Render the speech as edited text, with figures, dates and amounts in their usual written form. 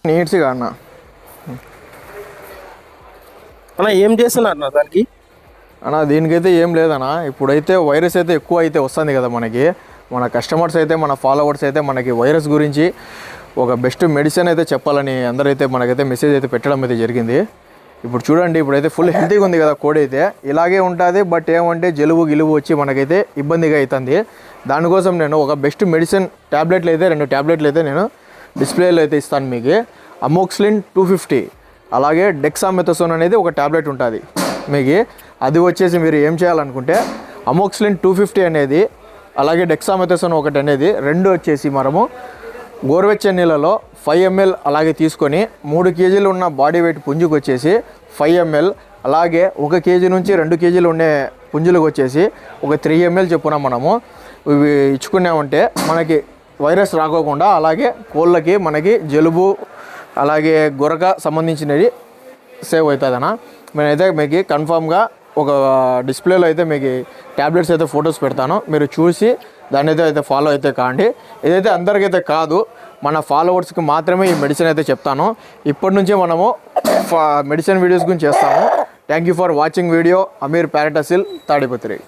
నీట్స్గా అన్న. అన్న ఏం చేస్తున్నారు అన్న దానికి? అన్న దీనికైతే ఏం లేదన్న, ఇప్పుడైతే వైరస్ అయితే ఎక్కువ అయితే వస్తుంది కదా మనకి, మన కస్టమర్స్ అయితే మన ఫాలోవర్స్ అయితే మనకి వైరస్ గురించి ఒక బెస్ట్ మెడిసిన్ అయితే చెప్పాలని అందరైతే మనకైతే మెసేజ్ అయితే పెట్టడం అయితే జరిగింది. ఇప్పుడు చూడండి, ఇప్పుడైతే ఫుల్ హెల్తీగా ఉంది కదా కోడి అయితే, ఇలాగే ఉంటుంది. బట్ ఏమంటే జలుబు గిలుబు వచ్చి మనకైతే ఇబ్బందిగా అవుతుంది. దానికోసం నేను ఒక బెస్ట్ మెడిసిన్ ట్యాబ్లెట్లు అయితే 2 ట్యాబ్లెట్లు అయితే నేను డిస్ప్లేలో అయితే ఇస్తాను మీకు. అమోక్సిలిన్ 250, అలాగే డెక్సామెథసోన్ అనేది ఒక ట్యాబ్లెట్ ఉంటుంది మీకు. అది వచ్చేసి మీరు ఏం చేయాలనుకుంటే అమోక్సిలిన్ 250 అనేది, అలాగే డెక్సామెథసోన్ ఒకటి అనేది, 2 వచ్చేసి మనము గోరువెచ్చని నీళ్ళలో 5 ml అలాగే తీసుకొని 3 kgలు ఉన్న బాడీ వెయిట్ పుంజుకు వచ్చేసి 5 ml, అలాగే 1 kg నుంచి 2 kgలు ఉండే పుంజులకు వచ్చేసి ఒక 3 ml చెప్పున మనము ఇవి ఇచ్చుకున్నామంటే మనకి వైరస్ రాకోకుండా, అలాగే కోళ్ళకి మనకి జలుబు అలాగే గొరక సంబంధించినవి సేవ్ అవుతుందన్న. నేనైతే మీకు కన్ఫామ్గా ఒక డిస్ప్లేలో అయితే మీకు ట్యాబ్లెట్స్ అయితే ఫొటోస్ పెడతాను, మీరు చూసి దాన్ని అయితే ఫాలో అయితే కాండి. ఇదైతే అందరికైతే కాదు, మన ఫాలోవర్స్కి మాత్రమే ఈ మెడిసిన్ అయితే చెప్తాను. ఇప్పటి నుంచే మనము మెడిసిన్ వీడియోస్ గురించి చేస్తాము. Thank you for watching video. Ameer ప్యారటసిల్ తాడిపత్రి.